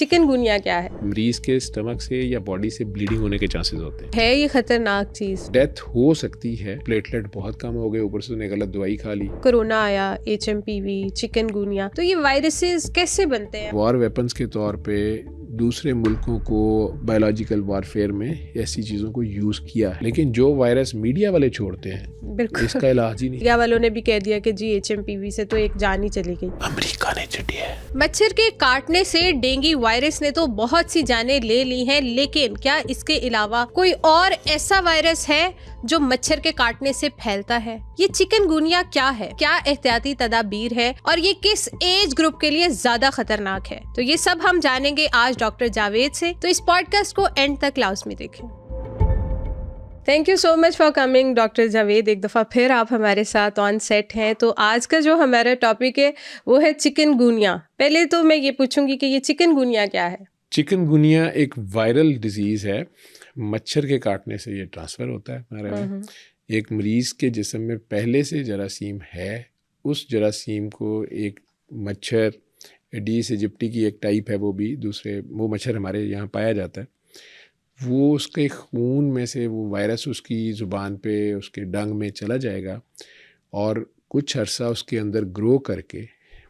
Chikungunya क्या है? मरीज के स्टमक से या बॉडी से ब्लीडिंग होने के चांसेस होते हैं। है ये खतरनाक चीज? डेथ हो सकती है, प्लेटलेट बहुत कम हो गए, ऊपर से उसने गलत दवाई खा ली। कोरोना आया, HMPV, चिकनगुनिया, तो ये वायरसेस कैसे बनते हैं? वॉर वेपन्स के तौर पे दूसरे मुल्कों को बायोलॉजिकल वॉरफेयर में ऐसी चीज़ों को यूज़ किया है, लेकिन जो वायरस मीडिया वाले छोड़ते हैं बिल्कुल, इसका इलाज ही नहीं। मीडिया वालों ने भी कह दिया कि जी HMPV से तो एक जान ही चली गई। अमेरिका ने चटी है। मच्छर के काटने से डेंगू वायरस ने तो बहुत सी जानें ले ली हैं, लेकिन क्या इसके अलावा कोई और ऐसा वायरस है जो मच्छर के काटने से फैलता है? ये चिकनगुनिया क्या है, क्या एहतियाती तदाबीर है और ये किस एज ग्रुप के लिए ज्यादा खतरनाक है? तो ये सब हम जानेंगे आज डॉक्टर जावेद से, तो इस पॉडकास्ट को एंड तक लाजमी देखें। Thank you so much for coming doctor Javed. एक दफ़ा फिर आप हमारे साथ ऑन सेट हैं। तो आज का जो हमारा टॉपिक है वो है चिकनगुनिया। पहले तो मैं ये पूछूंगी कि ये चिकनगुनिया क्या है? चिकनगुनिया एक वायरल डिजीज़ है, मच्छर के काटने से ये ट्रांसफ़र होता है हमारे में। एक मरीज़ के जिस्म में पहले से जरासीम है, उस जरासीम को एक मच्छर एडीज इजिप्टी की एक टाइप है, वो मच्छर हमारे यहाँ पाया जाता है। वो उसके खून में से वो वायरस उसकी ज़ुबान पे, उसके डंग में चला जाएगा और कुछ अरसा उसके अंदर ग्रो करके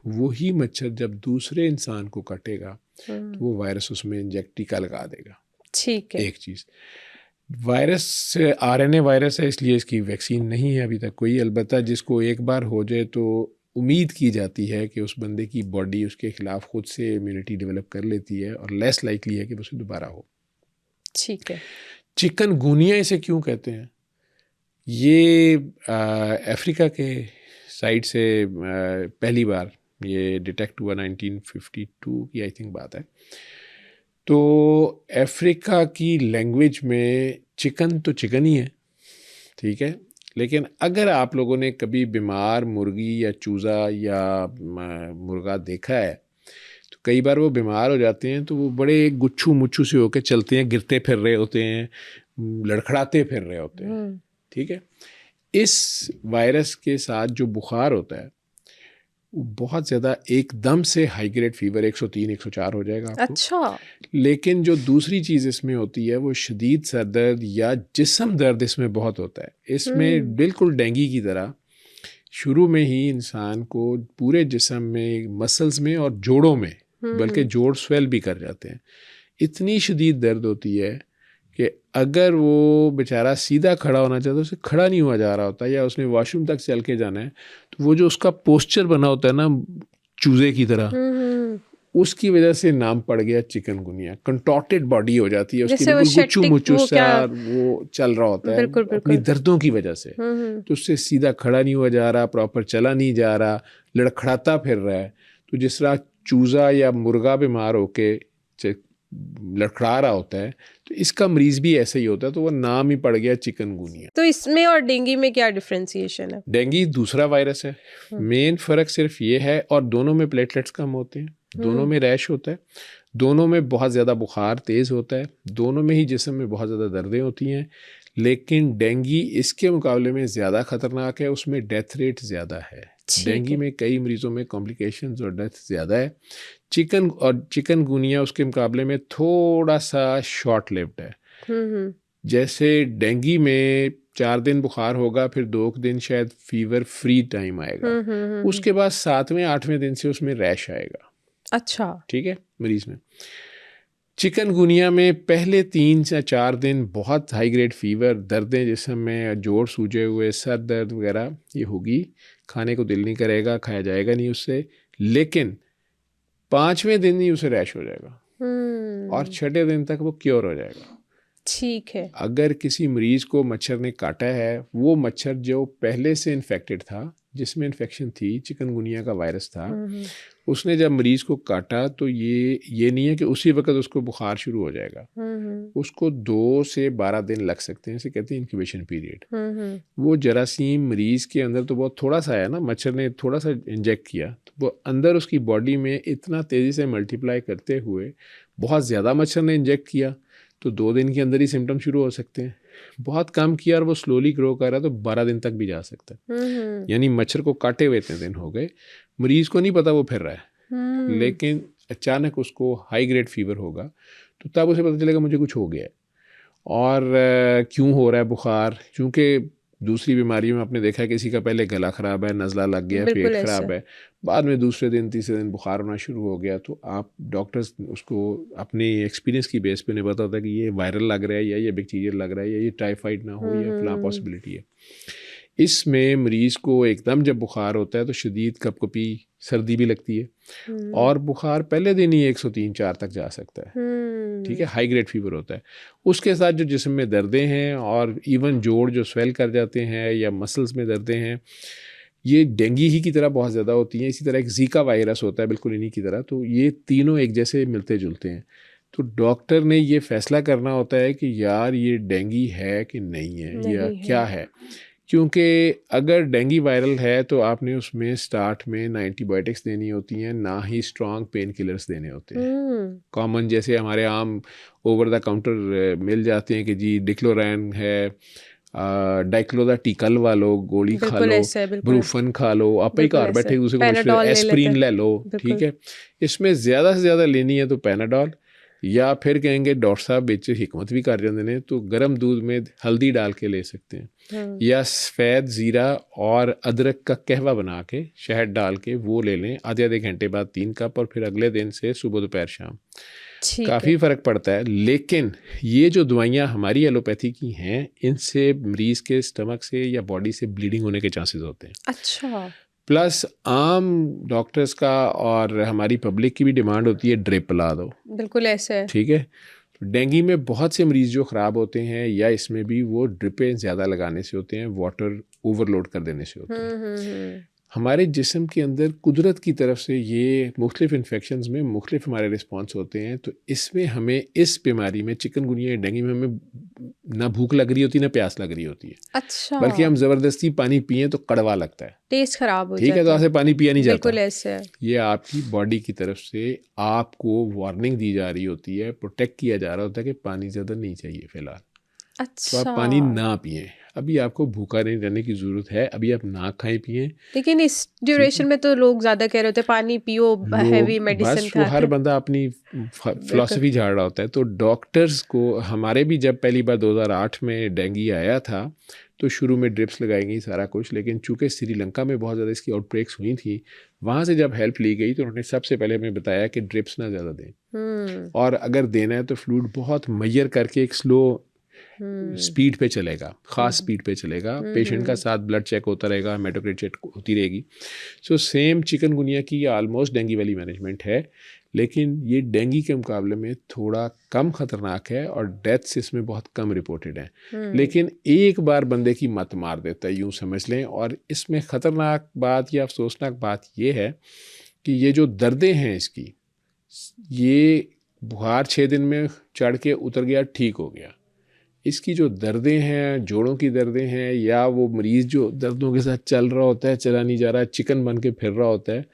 वही मच्छर जब दूसरे इंसान को काटेगा तो वो वायरस उसमें इंजेक्ट टीका लगा देगा। ठीक है। एक चीज़, वायरस RNA वायरस है, इसलिए इसकी वैक्सीन नहीं है अभी तक कोई। अलबत्ता जिसको एक बार हो जाए तो उम्मीद की जाती है कि उस बंदे की बॉडी उसके खिलाफ खुद से इम्यूनिटी डेवलप कर लेती है और लेस लाइकली है कि उसे दोबारा हो। ठीक है। चिकनगुनिया इसे क्यों कहते हैं? ये अफ्रीका के साइड से पहली बार ये डिटेक्ट हुआ 1952 की आई थिंक बात है। तो अफ्रीका की लैंग्वेज में चिकन तो चिकन ही है, ठीक है, लेकिन अगर आप लोगों ने कभी बीमार मुर्गी या चूज़ा या मुर्गा देखा है तो कई बार वो बीमार हो जाते हैं तो वो बड़े गुच्छू मुच्छू से होकर चलते हैं, गिरते फिर रहे होते हैं, लड़खड़ाते फिर रहे होते हैं, ठीक है। इस वायरस के साथ जो बुखार होता है वो बहुत ज़्यादा एकदम से हाई ग्रेड फीवर 103-104 हो जाएगा आपको। अच्छा। लेकिन जो दूसरी चीज़ इसमें होती है वो शदीद सर दर्द या जिस्म दर्द इसमें बहुत होता है। इसमें बिल्कुल डेंगू की तरह शुरू में ही इंसान को पूरे जिस्म में, मसल्स में और जोड़ों में, बल्कि जोड़ स्वेल भी कर जाते हैं। इतनी शदीद दर्द होती है कि अगर वो बेचारा सीधा खड़ा होना चाहता है उसे खड़ा नहीं हुआ जा रहा होता, या उसने वॉशरूम तक चल के जाना है तो वो जो उसका पोस्चर बना होता है ना चूजे की तरह, उसकी वजह से नाम पड़ गया चिकनगुनिया। कंटॉर्टेड बॉडी हो जाती है उसकी, बिल्कुल गुच्चू मुच्चू सा वो चल रहा होता है अपनी दर्दों की वजह से। तो उससे सीधा खड़ा नहीं हुआ जा रहा, प्रॉपर चला नहीं जा रहा, लड़खड़ाता फिर रहा है। तो जिस तरह चूज़ा या मुर्गा बीमार होके लड़खड़ा रहा होता है तो इसका मरीज भी ऐसा ही होता है, तो वो नाम ही पड़ गया चिकनगुनिया। तो इसमें और डेंगू में क्या डिफरेंशिएशन है? डेंगू दूसरा वायरस है, मेन फ़र्क सिर्फ ये है, और दोनों में प्लेटलेट्स कम होते हैं, दोनों में रैश होता है, दोनों में बहुत ज़्यादा बुखार तेज़ होता है, दोनों में ही जिस्म में बहुत ज़्यादा दर्दें होती हैं। लेकिन डेंगू इसके मुकाबले में ज़्यादा ख़तरनाक है, उसमें डेथ रेट ज़्यादा है। डेंगू में कई मरीज़ों में कॉम्प्लिकेशंस और डेथ ज़्यादा है। चिकनगुनिया उसके मुकाबले में थोड़ा सा शॉर्ट लिव्ड है। जैसे डेंगू में 4 दिन बुखार होगा, फिर 2 दिन शायद फीवर फ्री टाइम आएगा, उसके बाद 7वें 8वें दिन से उसमें रैश आएगा। अच्छा, ठीक है मरीज में। चिकनगुनिया में पहले 3 से 4 दिन बहुत हाई ग्रेड फीवर, दर्दें जिस्म में, जोड़ सूजे हुए, सर दर्द वगैरह ये होगी, खाने को दिल नहीं करेगा, खाया जाएगा नहीं उससे। लेकिन 5वें दिन ही उसे रैश हो जाएगा और 6ठे दिन तक वो क्योर हो जाएगा। ठीक है। अगर किसी मरीज को मच्छर ने काटा है, वो मच्छर जो पहले से इन्फेक्टेड था, जिसमें इन्फेक्शन थी, चिकनगुनिया का वायरस था, उसने जब मरीज को काटा तो ये नहीं है कि उसी वक्त उसको बुखार शुरू हो जाएगा। उसको 2 से 12 दिन लग सकते हैं, इसे कहते हैं इंक्यूबेशन पीरियड। वो जरासीम मरीज के अंदर तो बहुत थोड़ा सा है ना, मच्छर ने थोड़ा सा इंजेक्ट किया तो वो अंदर उसकी बॉडी में इतना तेज़ी से मल्टीप्लाई करते हुए, बहुत ज़्यादा मच्छर ने इंजेक्ट किया तो 2 दिन के अंदर ही सिम्टम शुरू हो सकते हैं। बहुत कम किया और वो स्लोली ग्रो कर रहा है तो 12 दिन तक भी जा सकता है। यानी मच्छर को काटे हुए इतने दिन हो गए, मरीज को नहीं पता वो फिर रहा है, लेकिन अचानक उसको हाई ग्रेड फीवर होगा तो तब उसे पता चलेगा मुझे कुछ हो गया है। और क्यों हो रहा है बुखार, क्योंकि दूसरी बीमारियों में आपने देखा है किसी का पहले गला ख़राब है, नज़ला लग गया, पेट बिल्कुल ख़राब ऐसे। है, बाद में दूसरे दिन तीसरे दिन बुखार होना शुरू हो गया, तो आप डॉक्टर्स उसको अपनी एक्सपीरियंस की बेस पे नहीं पता होता कि ये वायरल लग रहा है या ये बैक्टीरियल लग रहा है या ये टाइफाइड ना हो या फलां पॉसिबिलिटी है। इसमें मरीज़ को एकदम जब बुखार होता है तो शदीद कपकपी, सर्दी भी लगती है और बुखार पहले दिन ही 103-4 तक जा सकता है। ठीक है, हाई ग्रेड फीवर होता है। उसके साथ जो जिस्म में दर्दें हैं और इवन जोड़ जो स्वेल कर जाते हैं या मसल्स में दर्दें हैं, ये डेंगी ही की तरह बहुत ज़्यादा होती हैं। इसी तरह एक ज़ीका वायरस होता है बिल्कुल इन्हीं की तरह, तो ये तीनों एक जैसे मिलते जुलते हैं। तो डॉक्टर ने ये फैसला करना होता है कि यार ये डेंगी है कि नहीं है या क्या है, क्योंकि अगर डेंगी वायरल है तो आपने उसमें स्टार्ट में एंटीबायोटिक्स देनी होती हैं, ना ही स्ट्रॉन्ग पेन किलर्स देने होते हैं। कॉमन जैसे हमारे आम ओवर द काउंटर मिल जाते हैं कि जी डिक्लोरैन है, डाइक्लोराटिकल वालो गोली खा बिल्कुल लो, ऐसे है, बिल्कुल ब्रूफन खा लो, आप ही बिल्कुल घर ऐसे। बैठे दूसरे को पैनाडोल मशवरे ले एस्प्रीन लेते ले लो। बिल्कुल। ठीक है, इसमें ज़्यादा से ज़्यादा लेनी है तो पैनाडोल, या फिर कहेंगे डॉक्टर साहब बिच हिकमत भी कर जाते हैं तो गर्म दूध में हल्दी डाल के ले सकते हैं, या सफ़ेद ज़ीरा और अदरक का कहवा बना के शहद डाल के वो ले लें आधे आधे घंटे बाद 3 कप, और फिर अगले दिन से सुबह दोपहर शाम। काफ़ी फ़र्क पड़ता है। लेकिन ये जो दवाइयाँ हमारी एलोपैथी की हैं, इनसे मरीज़ के स्टमक से या बॉडी से ब्लीडिंग होने के चांसेस होते हैं। अच्छा। प्लस आम डॉक्टर्स का और हमारी पब्लिक की भी डिमांड होती है ड्रिप ला दो। बिल्कुल ऐसे है। ठीक है, डेंगी में बहुत से मरीज़ जो ख़राब होते हैं या इसमें भी वो ड्रिपें ज़्यादा लगाने से होते हैं, वाटर ओवरलोड कर देने से होते हैं। हमारे जिस्म के अंदर कुदरत की तरफ से ये मुख्तलिफ इन्फेक्शंस में मुख्तलिफ हमारे रिस्पॉन्स होते हैं। तो इसमें हमें इस बीमारी में चिकनगुनिया या डेंगू में हमें ना भूख लग रही होती ना प्यास लग रही होती है। अच्छा। बल्कि हम ज़बरदस्ती पानी पिए तो कड़वा लगता है, टेस्ट खराब हो ठीक है, जाता तो आपसे पानी पिया नहीं जाता। बिल्कुल ऐसे है। ये आपकी बॉडी की तरफ से आपको वार्निंग दी जा रही होती है, प्रोटेक्ट किया जा रहा होता है कि पानी ज़्यादा नहीं चाहिए फ़िलहाल। अच्छा। तो आप पानी ना पिएं, अभी आपको भूखा नहीं रहने की ज़रूरत है, अभी आप ना खाएं पिएं। लेकिन इस ड्यूरेशन में तो लोग ज़्यादा कह रहे होते हैं पानी पियो, हैवी मेडिसिन बस वो हर बंदा अपनी फिलॉसफी झाड़ रहा होता है। तो डॉक्टर्स को, हमारे भी जब पहली बार 2008 में डेंगी आया था तो शुरू में ड्रिप्स लगाई गई सारा कुछ, लेकिन चूंकि श्रीलंका में बहुत ज़्यादा इसकी आउटब्रेक्स हुई थी, वहाँ से जब हेल्प ली गई तो उन्होंने सबसे पहले हमें बताया कि ड्रिप्स ना ज़्यादा दें, और अगर देना है तो फ्लूइड बहुत मैयर करके एक स्लो स्पीड पे चलेगा, ख़ास स्पीड पे चलेगा, पेशेंट का साथ ब्लड चेक होता रहेगा, हेमाटोक्रिट चेक होती रहेगी। सो सेम चिकनगुनिया की ऑलमोस्ट डेंगी वाली मैनेजमेंट है, लेकिन ये डेंगी के मुकाबले में थोड़ा कम ख़तरनाक है और डेथ्स इसमें बहुत कम रिपोर्टेड हैं। लेकिन एक बार बंदे की मत मार देता है, यूँ समझ लें। और इसमें ख़तरनाक बात या अफसोसनाक बात ये है कि ये जो दर्दें हैं इसकी, ये बुखार 6 दिन में चढ़ के उतर गया, ठीक हो गया, इसकी जो दर्दें हैं, जोड़ों की दर्दें हैं, या वो मरीज़ जो दर्दों के साथ चल रहा होता है, चला नहीं जा रहा है, चिकन बन के फिर रहा होता है,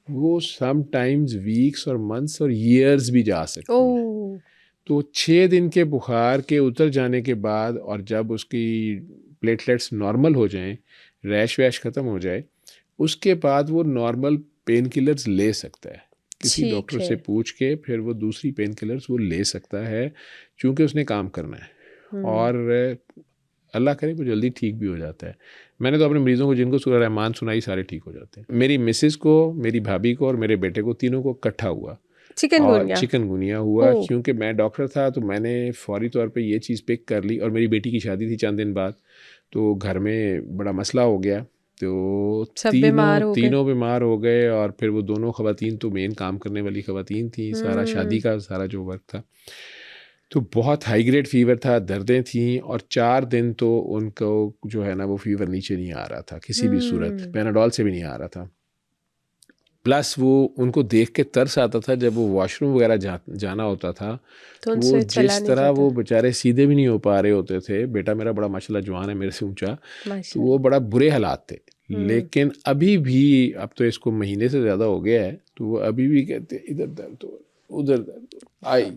वो सम टाइम्स वीक्स और मंथ्स और ईयर्स भी जा सकते हैं। तो 6 दिन के बुखार के उतर जाने के बाद और जब उसकी प्लेटलेट्स नॉर्मल हो जाएं, रैश वैश ख़त्म हो जाए, उसके बाद वो नॉर्मल पेन किलर्स ले सकता है। किसी डॉक्टर से पूछ के फिर वो दूसरी पेन किलर्स वो ले सकता है, चूँकि उसने काम करना है। और अल्लाह करे वो जल्दी ठीक भी हो जाता है। मैंने तो अपने मरीज़ों को जिनको सूरह रहमान सुनाई सारे ठीक हो जाते हैं। मेरी मिसेस को, मेरी भाभी को और मेरे बेटे को, तीनों को इकट्ठा हुआ चिकनगुनिया हुआ। क्योंकि मैं डॉक्टर था तो मैंने फौरी तौर पे ये चीज़ पिक कर ली, और मेरी बेटी की शादी थी चंद दिन बाद, तो घर में बड़ा मसला हो गया, तो तीनों बीमार हो गए। और फिर वो दोनों ख़वातीन तो मेन काम करने वाली ख़वातीन थी, सारा शादी का सारा जो वर्क था, तो बहुत हाई ग्रेड फीवर था, दर्दें थीं, और 4 दिन तो उनको जो है ना वो फीवर नीचे नहीं आ रहा था किसी भी सूरत, पैनाडोल से भी नहीं आ रहा था। प्लस वो उनको देख के तरस आता था जब वो वॉशरूम वगैरह जाना होता था, तो वो जिस तरह वो बेचारे सीधे भी नहीं हो पा रहे होते थे। बेटा मेरा बड़ा माशाल्लाह जवान है, मेरे से ऊंचा, तो वो बड़ा बुरे हालात थे। लेकिन अभी भी, अब तो इसको महीने से ज़्यादा हो गया है, तो वो अभी भी कहते इधर दर्द हो, उधर दर्द हो, आई,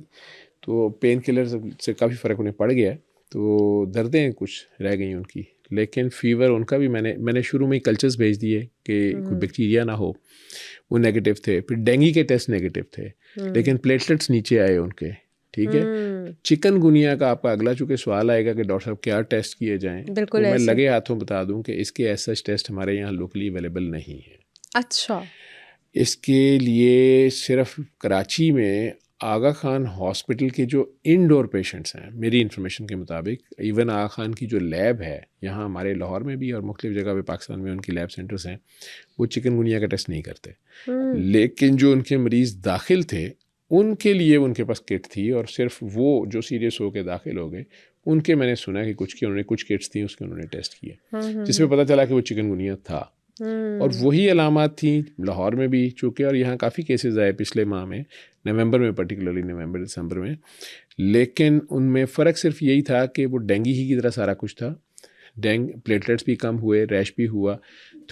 तो पेन किलर से काफ़ी फ़र्क उन्हें पड़ गया, तो दर्दें कुछ रह गई उनकी, लेकिन फीवर उनका भी मैंने शुरू में ही कल्चर्स भेज दिए कि कोई बैक्टीरिया ना हो, वो नेगेटिव थे। फिर डेंगू के टेस्ट नेगेटिव थे, लेकिन प्लेटलेट्स नीचे आए उनके, ठीक है। चिकनगुनिया का आपका अगला चूंकि सवाल आएगा कि डॉक्टर साहब क्या टेस्ट किए जाएं, तो मैं लगे हाथों बता दूं कि इसके ऐसा टेस्ट हमारे यहाँ लोकली अवेलेबल नहीं है। अच्छा। इसके लिए सिर्फ कराची में आगा खान हॉस्पिटल के जो इनडोर पेशेंट्स हैं, मेरी इन्फॉर्मेशन के मुताबिक, इवन आगा खान की जो लैब है यहाँ हमारे लाहौर में भी और मुख्तलिफ जगह पे पाकिस्तान में उनकी लैब सेंटर्स हैं, वो चिकनगुनिया का टेस्ट नहीं करते। लेकिन जो उनके मरीज़ दाखिल थे उनके लिए उनके पास किट थी, और सिर्फ वो जो सीरियस होकर दाखिल हो गए उनके मैंने सुना कि उन्होंने कुछ किट्स थी उसके उन्होंने टेस्ट किए, जिसमें पता चला कि वो चिकनगुनिया था। और वही अलामात थी लाहौर में भी चूँकि, और यहाँ काफ़ी केसेस आए पिछले माह में, नवंबर में, पर्टिकुलरली नवंबर दिसंबर में। लेकिन उनमें फ़र्क सिर्फ यही था कि वो डेंगू ही की तरह सारा कुछ था। प्लेटलेट्स भी कम हुए, रैश भी हुआ,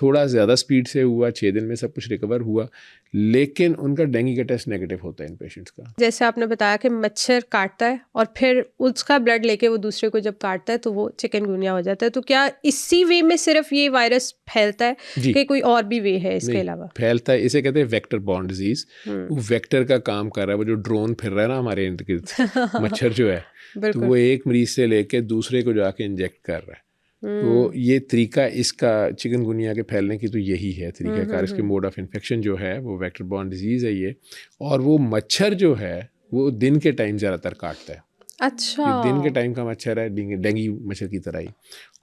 थोड़ा ज़्यादा स्पीड से हुआ, 6 दिन में सब कुछ रिकवर हुआ, लेकिन उनका डेंगू का टेस्ट नेगेटिव होता है इन पेशेंट्स का। जैसे आपने बताया कि मच्छर काटता है और फिर उसका ब्लड लेके वो दूसरे को जब काटता है तो वो चिकनगुनिया हो जाता है, तो क्या इसी वे में सिर्फ ये वायरस फैलता है कि कोई और भी वे है इसके अलावा? फैलता है, इसे कहते हैं वेक्टर बॉर्न डिजीज। वो वेक्टर का काम कर रहा है, वो जो ड्रोन फिर रहा है ना हमारे इर्द गिर्द मच्छर जो है, तो वो एक मरीज से लेके दूसरे को जाके इंजेक्ट कर रहा है। तो ये तरीका इसका चिकनगुनिया के फैलने की तो यही है तरीक़ाकार। इसके मोड ऑफ इन्फेक्शन जो है वो वेक्टर बॉर्न डिजीज़ है ये, और वो मच्छर जो है वो दिन के टाइम ज़्यादातर काटता है। अच्छा। ये दिन के टाइम का मच्छर है, डेंगू मच्छर की तरह ही।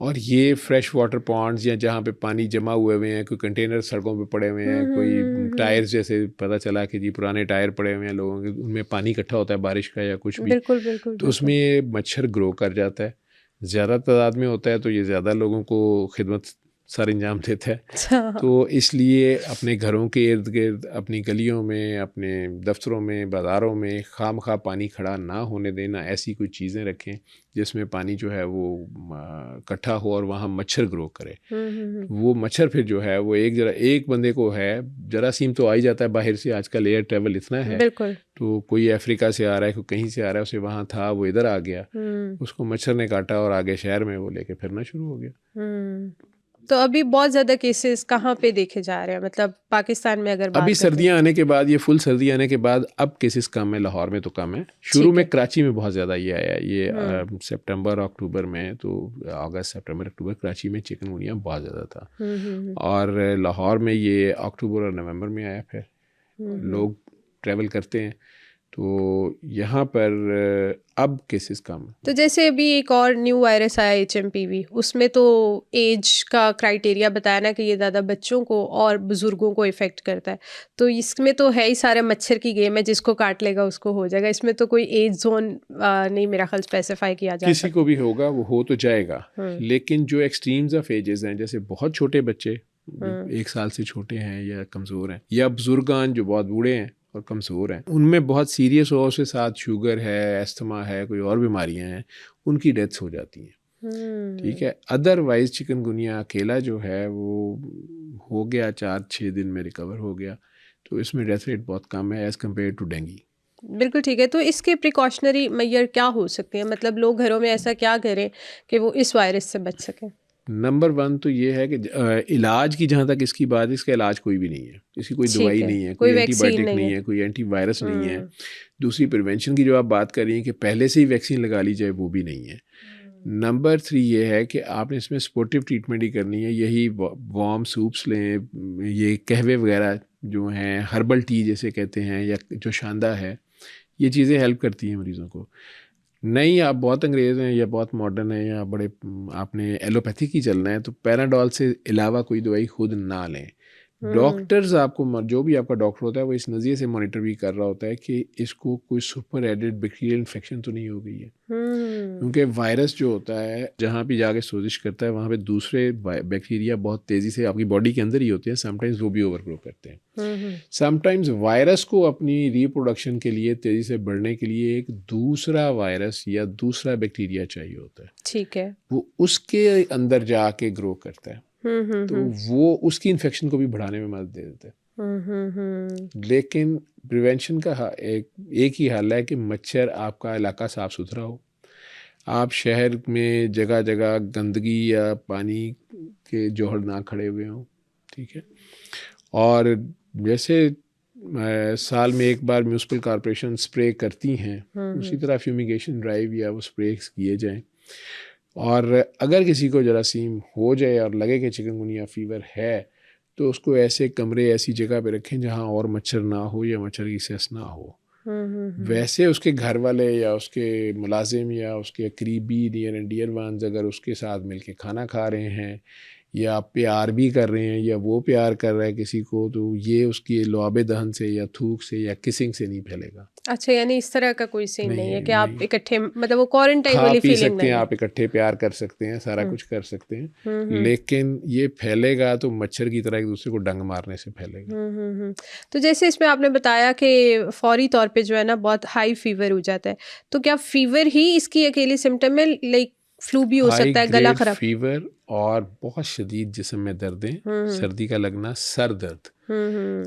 और ये फ्रेश वाटर पॉन्ड्स या जहाँ पे पानी जमा हुए हैं, कोई कंटेनर सड़कों पे पड़े हुए हैं, कोई टायर्स, जैसे पता चला कि जी पुराने टायर पड़े हुए हैं लोगों के, उनमें पानी इकट्ठा होता है बारिश का या कुछ भी, बिल्कुल बिल्कुल, तो उसमें ये मच्छर ग्रो कर जाता है। ज़्यादा तादाद में होता है तो ये ज़्यादा लोगों को खिदमत सर अंजाम देता है। तो इसलिए अपने घरों के इर्द गिर्द, अपनी गलियों में, अपने दफ्तरों में, बाज़ारों में खामखा पानी खड़ा ना होने देना। ऐसी कोई चीज़ें रखें जिसमें पानी जो है वो इकट्ठा हो और वहाँ मच्छर ग्रो करे। वो मच्छर फिर जो है वो एक बंदे को है, जरासीम तो आ ही जाता है बाहर से, आजकल एयर ट्रैवल इतना है, तो कोई अफ्रीका से आ रहा है, कोई कहीं से आ रहा है, उसे वहाँ था, वो इधर आ गया, उसको मच्छर ने काटा और आगे शहर में वो लेके फिरना शुरू हो गया। तो अभी बहुत ज़्यादा केसेस कहाँ पे देखे जा रहे हैं, मतलब पाकिस्तान में अगर अभी सर्दियाँ आने के बाद, ये फुल सर्दी आने के बाद अब केसेस कम है, लाहौर में तो कम है। शुरू में कराची में बहुत ज़्यादा ये आया, ये सितंबर अक्टूबर में, तो अगस्त सितंबर अक्टूबर कराची में चिकनगुनिया बहुत ज़्यादा था। और लाहौर में ये अक्टूबर और नवंबर में आया। फिर लोग ट्रैवल करते हैं तो यहाँ पर अब केसेस कम। तो जैसे अभी एक और न्यू वायरस आया HMPV, उसमें तो एज का क्राइटेरिया बताया ना कि ये ज़्यादा बच्चों को और बुज़ुर्गों को इफ़ेक्ट करता है, तो इसमें तो है ही सारे मच्छर की गेम है, जिसको काट लेगा उसको हो जाएगा। इसमें तो कोई एज जोन नहीं मेरा ख्याल स्पेसिफाई किया जाता, किसी को भी होगा, वो हो तो जाएगा। लेकिन जो एक्सट्रीम्स ऑफ एजेस हैं, जैसे बहुत छोटे बच्चे 1 साल से छोटे हैं या कमज़ोर हैं, या बुजुर्गान जो बहुत बूढ़े हैं और कमज़ोर हैं, उनमें बहुत सीरियस हो, उसके साथ शुगर है, अस्थमा है, कोई और बीमारियां हैं, उनकी डेथ्स हो जाती हैं। ठीक है। अदरवाइज चिकनगुनिया अकेला जो है वो हो गया 4-6 दिन में रिकवर हो गया, तो इसमें डेथ रेट बहुत कम है एज़ कम्पेयर टू डेंगू। बिल्कुल ठीक है। तो इसके प्रिकॉशनरी मेजर क्या हो सकते हैं, मतलब लोग घरों में ऐसा क्या करें कि वो इस वायरस से बच सकें? नंबर 1 तो ये है कि इलाज की जहाँ तक इसकी बात है, इसका इलाज कोई भी नहीं है, इसकी कोई दवाई नहीं है, कोई एंटीबायोटिक नहीं है, कोई एंटीवायरस नहीं है। दूसरी प्रिवेंशन की जो आप बात कर रही हैं कि पहले से ही वैक्सीन लगा ली जाए, वो भी नहीं है। नंबर 3 ये है कि आपने इसमें सपोर्टिव ट्रीटमेंट ही करनी है। यही वार्म सूप्स लें, ये कहवे वगैरह जो हैं, हर्बल टी जैसे कहते हैं, या जो शांदा है, ये चीज़ें हेल्प करती हैं मरीज़ों को। नहीं आप बहुत अंग्रेज़ हैं या बहुत मॉडर्न हैं या बड़े आपने एलोपैथिक ही चलना है, तो पैराडोल से अलावा कोई दवाई खुद ना लें। डॉक्टर्स आपको, जो भी आपका डॉक्टर होता है, वो इस नज़रिए से मॉनिटर भी कर रहा होता है कि इसको कोई सुपर एडेड बैक्टीरियल इन्फेक्शन तो नहीं हो गई है। क्योंकि वायरस जो होता है जहाँ भी जाके सोजिश करता है, वहाँ पे दूसरे बैक्टीरिया बहुत तेज़ी से आपकी बॉडी के अंदर ही होते हैं, समटाइम्स वो भी ओवरग्रो करते हैं। समटाइम्स वायरस को अपनी रिप्रोडक्शन के लिए, तेज़ी से बढ़ने के लिए, एक दूसरा वायरस या दूसरा बैक्टीरिया चाहिए होता है। ठीक है। वो उसके अंदर जाके ग्रो करता है, तो वो उसकी इन्फेक्शन को भी बढ़ाने में मदद दे देता है। लेकिन प्रिवेंशन का एक ही हल है कि मच्छर, आपका इलाका साफ़ सुथरा हो, आप शहर में जगह जगह गंदगी या पानी के जोहर ना खड़े हुए हों, ठीक है। और जैसे साल में एक बार म्यूनिसिपल कॉरपोरेशन स्प्रे करती हैं, उसी तरह फ्यूमिगेशन ड्राइव या वो स्प्रे किए जाएं। और अगर किसी को जरासीम हो जाए और लगे कि चिकनगुनिया फ़ीवर है, तो उसको ऐसे कमरे, ऐसी जगह पे रखें जहाँ और मच्छर ना हो या मच्छर की सेस ना हो। वैसे उसके घर वाले या उसके मुलाजिम या उसके करीबी नियर एंड डियर वंस अगर उसके साथ मिलके खाना खा रहे हैं या प्यार भी कर रहे हैं या वो प्यार कर रहा है किसी को, तो ये उसकी लुआबे दहन से या थूक से या किसिंग से नहीं फैलेगा। अच्छा, यानी इस तरह का कोई सीन नहीं है कि आप नहीं। इकट्ठे, मतलब वो क्वारंटाइन खा वाली पी फीलिंग सकते नहीं हैं, है। आप इकट्ठे प्यार कर सकते हैं, सारा कुछ कर सकते हैं, लेकिन ये फैलेगा तो मच्छर की तरह एक दूसरे को डंग मारने से फैलेगा। तो जैसे इसमें आपने बताया कि फौरी तौर पे जो है ना बहुत हाई फीवर हो जाता है, तो क्या फीवर ही इसकी अकेली सिम्टम है? लाइक फ्लू भी हो हाई सकता है, गला ग्रेड खराब? फीवर और बहुत शदीद जिस्म में दर्दें, सर्दी का लगना, सर दर्द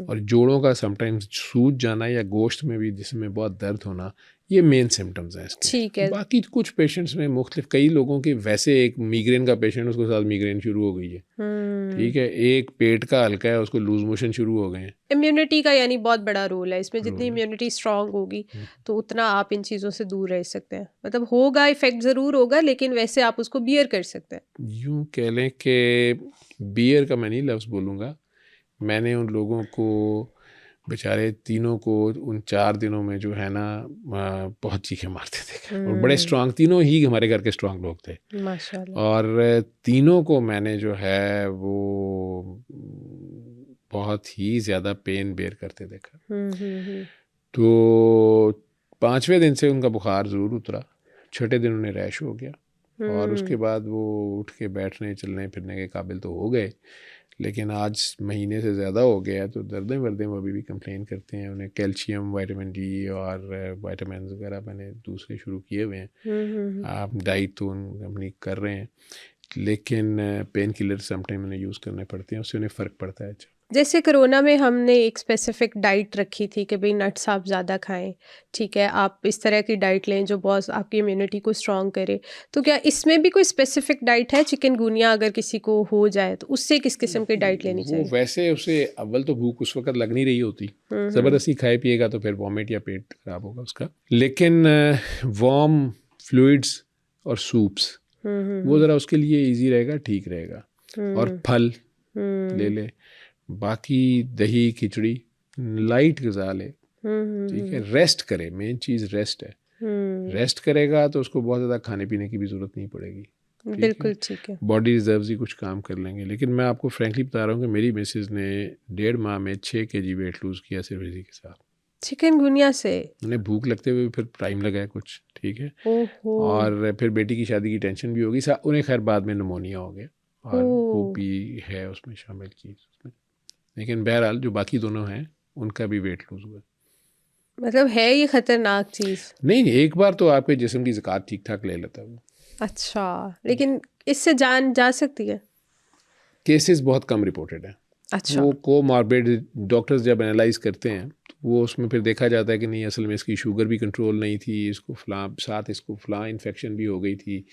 और जोड़ों का समटाइम्स सूज जाना या गोश्त में भी जिस्म में बहुत दर्द होना, ये मेन सिम्टम्स हैं इसके। ठीक है। बाकी कुछ पेशेंट्स में मुख्तलिफ, कई लोगों के वैसे एक मिग्रेन का पेशेंट, उसके साथ मिग्रेन शुरू हो गई है, ठीक है। एक पेट का हल्का है, उसको लूज मोशन शुरू हो गए हैं। इम्यूनिटी का यानी बहुत बड़ा रोल है इसमें, जितनी इम्यूनिटी स्ट्रांग होगी तो उतना आप इन चीज़ों से दूर रह सकते हैं। मतलब होगा, इफेक्ट ज़रूर होगा, लेकिन वैसे आप उसको बियर कर सकते हैं। यूँ कह लें कि बियर का मैं नहीं लफ्ज़ बोलूँगा, मैंने उन लोगों को बेचारे तीनों को उन 4 दिनों में जो है ना बहुत चीखें मारते थे और बड़े स्ट्रांग, तीनों ही हमारे घर के स्ट्रांग लोग थे माशाल्लाह। और तीनों को मैंने जो है वो बहुत ही ज़्यादा पेन बेयर करते देखा। तो 5वें दिन से उनका बुखार ज़रूर उतरा, 6ठे दिन उन्हें रैश हो गया और उसके बाद वो उठ के बैठने चलने फिरने के काबिल तो हो गए, लेकिन आज महीने से ज़्यादा हो गया है तो दर्दें वर्दें वो अभी भी कंप्लेन करते हैं। उन्हें कैल्शियम, विटामिन डी और विटामिन वगैरह मैंने दूसरे शुरू किए हुए हैं। आप डाइट तो अपनी कर रहे हैं, लेकिन पेन किलर समटाइम उन्हें यूज़ करने पड़ते हैं, उससे उन्हें फ़र्क पड़ता है। जैसे कोरोना में हमने एक स्पेसिफिक डाइट रखी थी कि भाई नट्स आप ज़्यादा खाएं, ठीक है, आप इस तरह की डाइट लें जो बहुत आपकी इम्यूनिटी को स्ट्रॉन्ग करे। तो क्या इसमें भी कोई स्पेसिफिक डाइट है? चिकनगुनिया अगर किसी को हो जाए तो उससे किस किस्म की डाइट लेनी वो चाहिए? वैसे उसे अव्वल तो भूख उस वक्त लग नहीं रही होती, ज़बरदस्ती खाए पिएगा तो फिर वॉमिट या पेट खराब होगा उसका। लेकिन वार्म फ्लूइड्स और सूप्स वो ज़रा उसके लिए इजी रहेगा, ठीक रहेगा। और फल ले ले, बाकी दही खिचड़ी, लाइट ग़िज़ा ले, ठीक है। रेस्ट करे, मेन चीज़ रेस्ट है। रेस्ट करेगा तो उसको बहुत ज़्यादा खाने पीने की भी ज़रूरत नहीं पड़ेगी। बिल्कुल ठीक है। बॉडी रिजर्व्स ही कुछ काम कर लेंगे। लेकिन मैं आपको फ्रैंकली बता रहा हूँ कि मेरी मिसेज़ ने 1.5 माह में 6 kg वेट लूज़ किया सिर्फ इसी के साथ, चिकनगुनिया से। उन्हें भूख लगते हुए फिर टाइम लगा है कुछ, ठीक है। ओहो। और फिर बेटी की शादी की टेंशन भी होगी, उन्हें खैर बाद में निमोनिया हो गया और वो भी है उसमें शामिल की उसमें। लेकिन बहरहाल जो बाकी दोनों हैं उनका भी वेट लूज हुआ। मतलब है ये खतरनाक चीज़? नहीं, एक बार तो आपके जिस्म की ज़कात ठीक ठाक ले लेता है वो। अच्छा, लेकिन इससे जान जा सकती है? केसेस बहुत कम रिपोर्टेड हैं। अच्छा। वो कोमॉर्बिड डॉक्टर्स जब एनालाइज करते हैं तो वो उसमें फिर देखा जाता है कि नहीं, असल में इसकी शुगर भी कंट्रोल नहीं थी, इसको फलां इन्फेक्शन भी हो गई थी,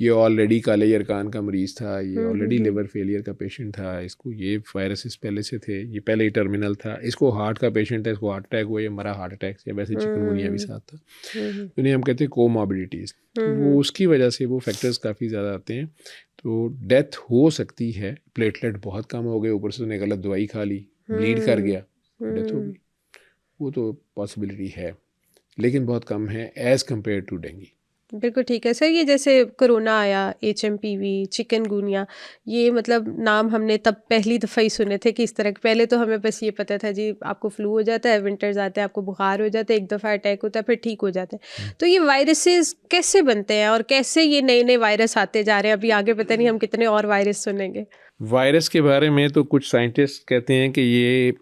ये ऑलरेडी काले यरकान का मरीज़ था, ये ऑलरेडी लिवर फेलियर का पेशेंट था, इसको ये वायरसेस पहले से थे, ये पहले ही टर्मिनल था, इसको हार्ट का पेशेंट है, इसको हार्ट अटैक हुआ, ये मरा हार्ट अटैक से, वैसे चिकनगुनिया भी साथ था। उन्हें हम कहते हैं कोमॉर्बिडिटीज़। वो उसकी वजह से वो फैक्टर्स काफ़ी ज़्यादा आते हैं, तो डेथ हो सकती है। प्लेटलेट बहुत कम हो गए, ऊपर से उसने गलत दवाई खा ली, ब्लीड कर गया, डेथ हो गई, वो तो पॉसिबिलिटी है, लेकिन बहुत कम है एज़ कम्पेयर टू डेंगू। बिल्कुल ठीक है सर। ये जैसे कोरोना आया, HMPV, चिकनगुनिया, ये मतलब नाम हमने तब पहली दफ़ा ही सुने थे कि इस तरह के। पहले तो हमें बस ये पता था जी आपको फ्लू हो जाता है, विंटर्स आते हैं, आपको बुखार हो जाता है, एक दफ़ा अटैक होता है, फिर ठीक हो जाते हैं। तो ये वायरसेस कैसे बनते हैं और कैसे ये नए नए वायरस आते जा रहे हैं? अभी आगे पता नहीं हम कितने और वायरस सुनेंगे। वायरस के बारे में तो कुछ साइंटिस्ट कहते हैं कि ये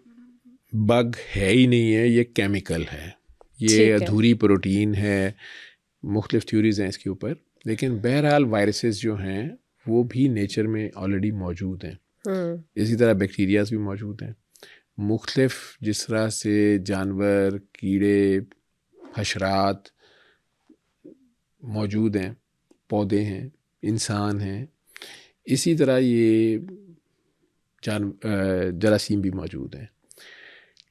बग है ही नहीं है, ये केमिकल है, ये अधूरी प्रोटीन है। मुख्तलिफ थ्योरीज हैं इसके ऊपर, लेकिन बहरहाल वायरसेस जो हैं वो भी नेचर में ऑलरेडी मौजूद हैं। इसी तरह बैक्टीरियाज भी मौजूद हैं। मुख्तलिफ जिस तरह से जानवर, कीड़े, हशरात मौजूद हैं, पौधे हैं, इंसान हैं, इसी तरह ये जरासीम भी मौजूद हैं।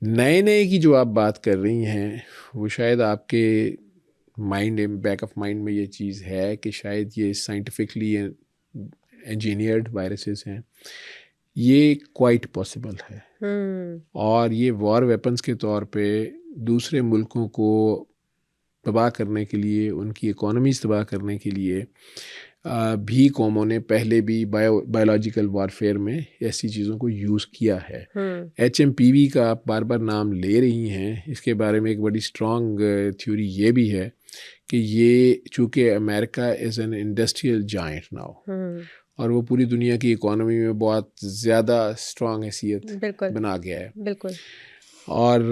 नए नए की जो आप बात कर रही हैं वो शायद आपके माइंड बैक ऑफ माइंड में ये चीज़ है कि शायद ये साइंटिफिकली इंजीनियर्ड वायरसेस हैं, ये क्वाइट पॉसिबल है। और ये वॉर वेपन्स के तौर पे दूसरे मुल्कों को तबाह करने के लिए, उनकी इकोनॉमीज तबाह करने के लिए भी कौमों ने पहले भी बायोलॉजिकल वारफेयर में ऐसी चीज़ों को यूज़ किया है। HMPV का आप बार बार नाम ले रही हैं, इसके बारे में एक बड़ी स्ट्रॉन्ग थ्योरी ये भी है कि ये चूँकि America is an industrial giant now, और वो पूरी दुनिया की इकोनॉमी में बहुत ज़्यादा स्ट्रॉन्ग हैसियत बना गया है। बिल्कुल। और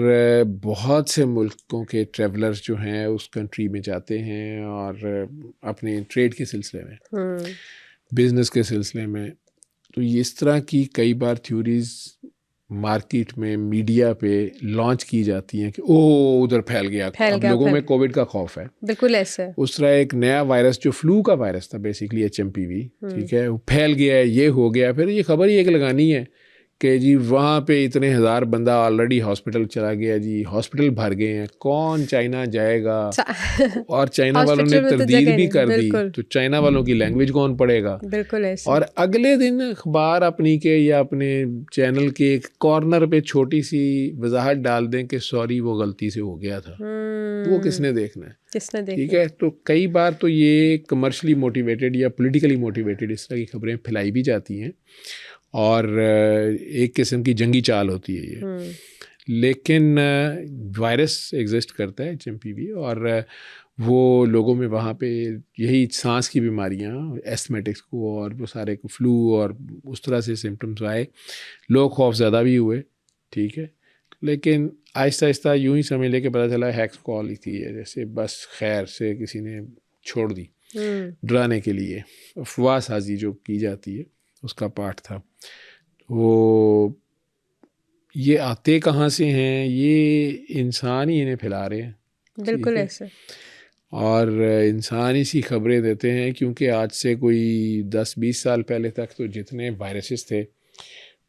बहुत से मुल्कों के ट्रैवलर्स जो हैं उस कंट्री में जाते हैं और अपने ट्रेड के सिलसिले में, बिज़नेस के सिलसिले में। तो इस तरह की कई बार थ्योरीज मार्केट में, मीडिया पे लॉन्च की जाती हैं कि ओ उधर फैल गया, अब लोगों में कोविड का खौफ है। बिल्कुल ऐसे। उस तरह एक नया वायरस जो फ्लू का वायरस था बेसिकली HMPV, ठीक है, वो फैल गया है, ये हो गया। फिर ये खबर ही एक लगानी है कि जी वहाँ पे इतने हज़ार बंदा ऑलरेडी हॉस्पिटल चला गया, जी हॉस्पिटल भर गए हैं, कौन चाइना जाएगा? और चाइना वालों ने तरदीद भी कर दी, तो चाइना वालों की लैंग्वेज कौन पढ़ेगा? बिल्कुल ऐसे। और अगले दिन अखबार अपनी के या अपने चैनल के एक कॉर्नर पे छोटी सी वजाहत डाल दें कि सॉरी वो गलती से हो गया था। वो किसने देखना है? किसने देखना? ठीक है, तो कई बार तो ये कमर्शली मोटिवेटेड या पॉलिटिकली मोटिवेटेड इस तरह की खबरें फैलाई भी जाती हैं और एक किस्म की जंगी चाल होती है ये। लेकिन वायरस एग्जिस्ट करता है HMPV, और वो लोगों में वहाँ पे यही सांस की बीमारियाँ, एस्थमेटिक्स को और वो सारे को फ्लू और उस तरह से सिम्टम्स आए, लोग खौफ ज़्यादा भी हुए, ठीक है। लेकिन आहिस्ता आहिस्ता यूं ही समझ लेके पता चला हैक्स कॉल ही थी, जैसे बस खैर से किसी ने छोड़ दी डराने के लिए, अफवाह साजी जो की जाती है उसका पार्ट था। वो ये आते कहाँ से हैं? ये इंसान ही इन्हें फैला रहे हैं। बिल्कुल ऐसे। और इंसान इसी खबरें देते हैं, क्योंकि आज से कोई 10-20 साल पहले तक तो जितने वायरसेस थे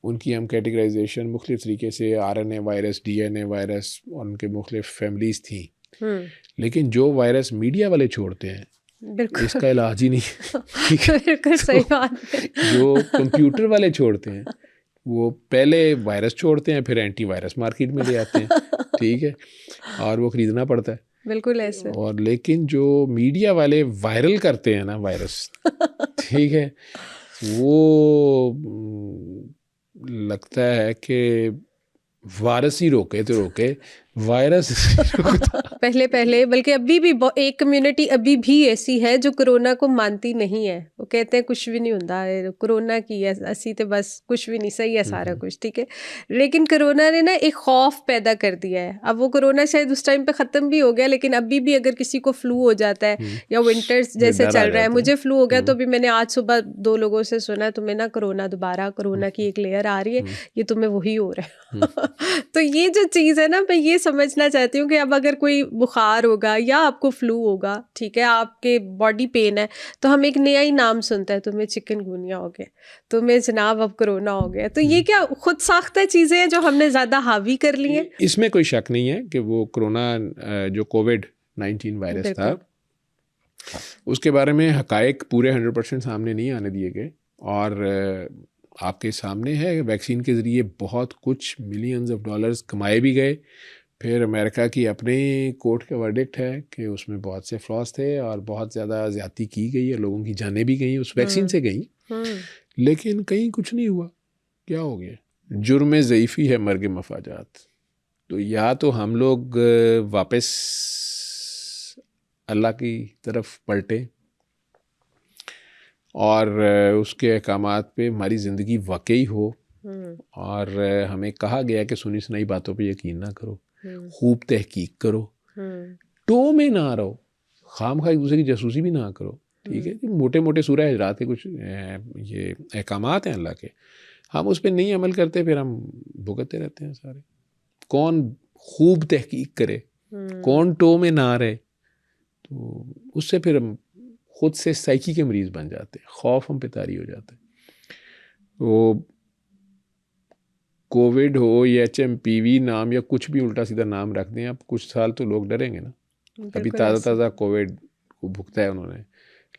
उनकी हम कैटेगराइजेशन मुख्तलिफ तरीके से, RNA वायरस, DNA वायरस, और उनके मुख्तलिफ फैमिलीज थी। लेकिन जो वायरस मीडिया वाले छोड़ते हैं इसका इलाज ही नहीं। बिल्कुल सही बात है। जो कंप्यूटर वाले छोड़ते हैं वो पहले वायरस छोड़ते हैं, फिर एंटीवायरस मार्केट में ले आते हैं, ठीक है, और वो खरीदना पड़ता है। बिल्कुल ऐसे। और लेकिन जो मीडिया वाले वायरल करते हैं ना वायरस, ठीक है, वो लगता है कि वायरस ही रोके तो रोके, वायरस पहले बल्कि अभी भी एक कम्युनिटी अभी भी ऐसी है जो कोरोना को मानती नहीं है। वो कहते हैं कुछ भी नहीं होता है, कोरोना की है असी तो बस कुछ भी नहीं, सही है सारा कुछ, ठीक है। लेकिन कोरोना ने ना एक खौफ पैदा कर दिया है। अब वो कोरोना शायद उस टाइम पे ख़त्म भी हो गया, लेकिन अभी भी अगर किसी को फ्लू हो जाता है या विंटर्स जैसे चल रहा है, मुझे फ्लू हो गया तो अभी मैंने आज सुबह 2 लोगों से सुना तुम्हें ना कोरोना की एक लेयर आ रही है, ये तुम्हें वही हो रहा है। तो ये जो चीज़ है ना, मैं ये समझना चाहती हूँ कि अब अगर कोई बुखार होगा या आपको फ्लू होगा, ठीक है, आपके बॉडी पेन है, तो हम एक नया ही नाम सुनते हैं, तुम्हें चिकनगुनिया हो गया, तुम्हें जनाब अब कोरोना हो गया। तो ये क्या खुद साख्ता चीज़ें हैं जो हमने ज़्यादा हावी कर ली हैं? इसमें कोई शक नहीं है कि वो कोरोना जो कोविड-19 वायरस था उसके बारे में हकायक पूरे 100% सामने नहीं आने दिए गए, और आपके सामने है वैक्सीन के ज़रिए बहुत कुछ मिलियंस ऑफ डॉलर्स कमाए भी गए। फिर अमेरिका की अपने कोर्ट का वर्डिक्ट है कि उसमें बहुत से फ्लॉज थे और बहुत ज़्यादा ज़्यादती की गई है, लोगों की जानें भी गई उस वैक्सीन से गई, लेकिन कहीं कुछ नहीं हुआ। क्या हो गया? जुर्म ज़ईफ़ी है मर्ग मफाजात। तो या तो हम लोग वापस अल्लाह की तरफ पलटें और उसके अहकामात पे हमारी ज़िंदगी वाकई हो, और हमें कहा गया कि सुनी सुनाई बातों पे यकीन ना करो, खूब तहकीक करो, टो में ना रहो, खामखा एक दूसरे की जासूसी भी ना करो, ठीक है। मोटे मोटे सूरह हजरात के कुछ ये अहकामात हैं अल्लाह के, हम उस पर नहीं अमल करते, फिर हम भुगतते रहते हैं सारे। कौन खूब तहकीक करे, कौन टो में ना रहे, तो उससे फिर हम खुद से साइकी के मरीज़ बन जाते हैं, खौफ हम पे तारी हो जाता है। तो कोविड हो या HMPV नाम या कुछ भी उल्टा सीधा नाम रख दें, अब कुछ साल तो लोग डरेंगे ना। अभी ताज़ा कोविड को भुगता है उन्होंने,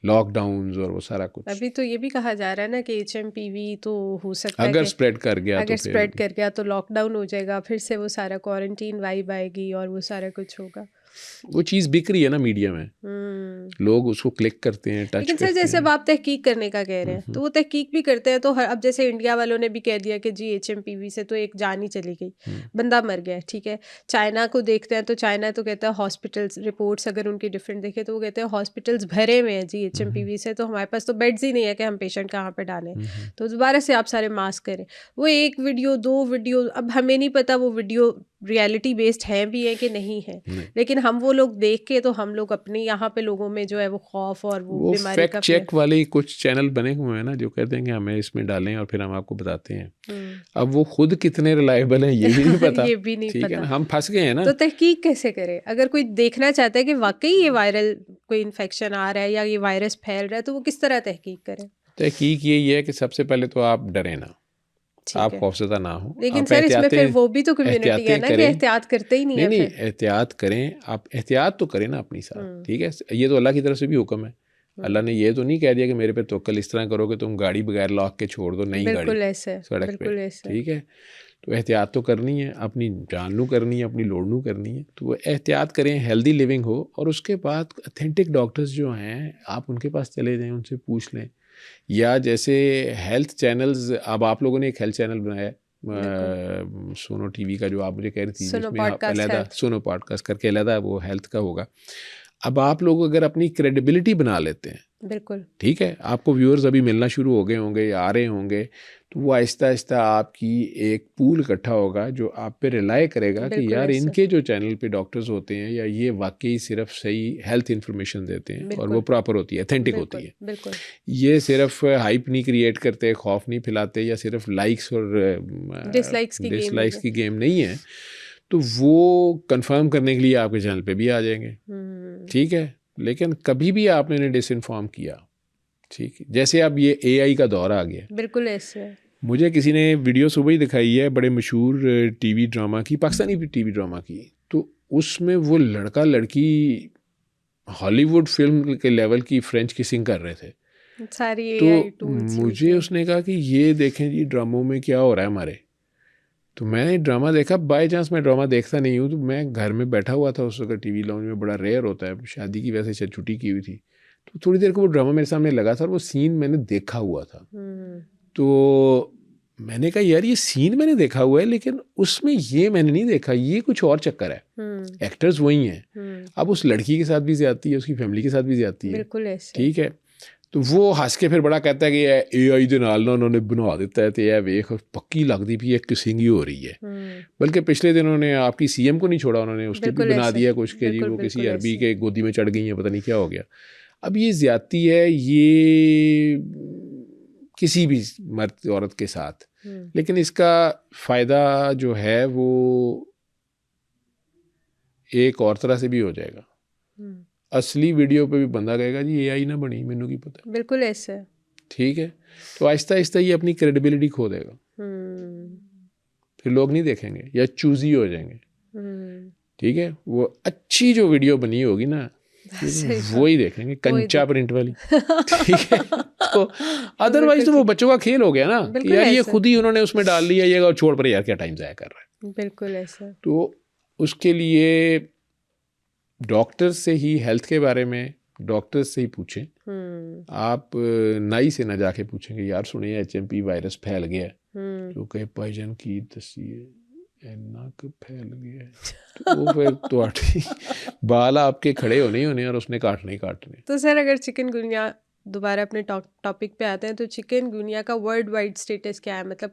लॉकडाउन और वो सारा कुछ। अभी तो ये भी कहा जा रहा है ना कि HMPV तो हो सकता है अगर कि स्प्रेड कर गया अगर स्प्रेड कर गया तो लॉकडाउन हो जाएगा, फिर से वो सारा क्वारंटीन वाइब आएगी और वो सारा कुछ होगा। वो चीज़ बिक रही है ना मीडिया में, लोग उसको क्लिक करते हैं, टच करते हैं। लेकिन सर जैसे अब आप तहकीक करने का कह रहे हैं तो वो तहकीक भी करते हैं, तो अब जैसे इंडिया वालों ने भी कह दिया कि जी HMPV से तो एक जान ही चली गई, बंदा मर गया, ठीक है। चाइना को देखते हैं तो चाइना तो कहता है हॉस्पिटल्स, रिपोर्ट्स अगर उनकी डिफरेंट देखे तो वो कहते हैं हॉस्पिटल्स भरे हुए हैं जी HMPV से, तो हमारे पास तो बेड्स ही नहीं है कि हम पेशेंट कहाँ पे डालें, तो दोबारा से आप सारे मास्क करें। वो एक वीडियो 2 वीडियो, अब हमें नहीं पता वो वीडियो रियलिटी बेस्ड है भी है कि नहीं है, लेकिन हम वो लोग देख के तो हम लोग अपने यहाँ पे लोगों में जो है वो खौफ और वो बीमारी का चेक वाले कुछ चैनल बने हुए हैं ना जो कहते हैं कि हमें इसमें डालें और फिर हम आपको बताते हैं। अब वो खुद कितने रिलायबल हैं ये भी नहीं पता। ये भी नहीं ठीक पता है ना, हम फंस गए हैं ना। तो तहकीक कैसे करें? अगर कोई देखना चाहता है कि वाकई ये वायरल कोई इन्फेक्शन आ रहा है या ये वायरस फैल रहा है, तो वो किस तरह तहकीक करें? तहकीक यही है कि सबसे पहले तो आप डरे ना, आप खौफज़दा ना हो। लेकिन सर इसमें फिर वो भी तो कम्युनिटी है ना कि एहतियात करते ही नहीं है। नहीं एहतियात करें, आप एहतियात तो करें ना अपनी साथ, ठीक है। ये तो अल्लाह की तरफ से भी हुक्म है, अल्लाह ने ये तो नहीं कह दिया कि मेरे पे तवक्कल इस तरह करो कि तुम गाड़ी बगैर लॉक के छोड़ दो, नई गाड़ी सड़क पे, ठीक है। तो एहतियात तो करनी है, अपनी जान नू करनी है, अपनी लोड़ नू करनी है, तो वो एहतियात करें, हेल्दी लिविंग हो। और उसके बाद अथेंटिक डॉक्टर्स जो हैं आप उनके पास चले जाएँ, उनसे पूछ लें। या जैसे हेल्थ चैनल्स, अब आप लोगों ने एक हेल्थ चैनल बनाया सोनो TV का, जो आप मुझे कह रही थी, जिसमें आप अलहदा सोनो पॉडकास्ट करके अलहदा वो हेल्थ का होगा। अब आप लोग अगर अपनी क्रेडिबिलिटी बना लेते हैं, बिल्कुल ठीक है, आपको व्यूअर्स अभी मिलना शुरू हो गए होंगे या आ रहे होंगे, तो वो आहिस्ता आहिस्ता आपकी एक पूल इकट्ठा होगा जो आप पे रिलाई करेगा कि यार इनके जो चैनल पे डॉक्टर्स होते हैं या ये वाकई सिर्फ सही हेल्थ इन्फॉर्मेशन देते हैं और वो प्रॉपर होती है, अथेंटिक होती है। बिल्कुल। ये सिर्फ हाइप नहीं क्रिएट करते, खौफ नहीं फैलाते, या सिर्फ लाइक्स और डिसलाइक्स की गेम नहीं है। तो वो कंफर्म करने के लिए आपके चैनल पे भी आ जाएंगे, ठीक है। लेकिन कभी भी आपने इन्हें डिसइंफॉर्म किया, ठीक है, जैसे अब ये AI का दौर आ गया, बिल्कुल ऐसे। मुझे किसी ने वीडियो सुबह ही दिखाई है बड़े मशहूर TV ड्रामा की, पाकिस्तानी TV ड्रामा की, तो उसमें वो लड़का लड़की हॉलीवुड फिल्म के लेवल की फ्रेंच किसिंग कर रहे थे। सारी तो मुझे उसने कहा कि ये देखें जी ड्रामों में क्या हो रहा है हमारे। तो मैंने ड्रामा देखा, बाय चांस मैं ड्रामा देखता नहीं हूँ, तो मैं घर में बैठा हुआ था उस वक्त, TV लाउंज में बड़ा रेयर होता है, शादी की वजह से छुट्टी की हुई थी, तो थोड़ी देर को वो ड्रामा मेरे सामने लगा था और वो सीन मैंने देखा हुआ था। तो मैंने कहा यार ये सीन मैंने देखा हुआ है, लेकिन उसमें ये मैंने नहीं देखा, ये कुछ और चक्कर है, एक्टर्स वही हैं। अब उस लड़की के साथ भी ज्यादती है, उसकी फैमिली के साथ भी ज्यादती है, ठीक है। तो वो हंस के फिर बड़ा कहता है कि AI ਦੇ ਨਾਲ ਨਾ उन्होंने बना ਦਿੱਤਾ है, तो यह वेख पक्की लगती भी है किसिंग ही हो रही है। बल्कि पिछले दिन उन्होंने आपकी CM को नहीं छोड़ा, उन्होंने उसके भी बना दिया कुछ के जी वो किसी अरबी के गोदी में चढ़ गई है, पता नहीं क्या हो गया। अब ये ज्यादती है, ये किसी भी मर्द औरत के साथ, लेकिन इसका फ़ायदा जो है वो एक और तरह से भी हो जाएगा। असली वीडियो पे भी बंदा कहेगा जी AI ना बनी, मैनू की पता। बिल्कुल ऐसे, ठीक है। तो आहिस्ता आहिस्ता ये अपनी क्रेडिबिलिटी खो देगा, फिर लोग नहीं देखेंगे या चूजी हो जाएंगे, ठीक है। वो अच्छी जो वीडियो बनी होगी ना वो ही देखेंगे, कंचा प्रिंट वाली, ठीक है। तो अदरवाइज तो वो बच्चों का खेल हो गया ना कि यार ये खुद ही उन्होंने उसमें डाल लिया, ये छोड़ पर यार क्या टाइम ज़ाया कर रहा है। बिल्कुल ऐसा। तो उसके लिए डॉक्टर से ही हेल्थ के बारे में डॉक्टर से ही पूछें। आप नाई से ना जाके पूछेंगे यार सुनिए HMP वायरस फैल गया, जो कहे भाईजान की दसिए इन्ना क फैल गया, तो फिर तो बाल आपके खड़े होने ही होने और उसने काटने ही काटने। तो सर अगर चिकनगुनिया, दोबारा अपने टॉपिक पे आते हैं, तो चिकनगुनिया का वर्ल्ड वाइड स्टेटस क्या है? मतलब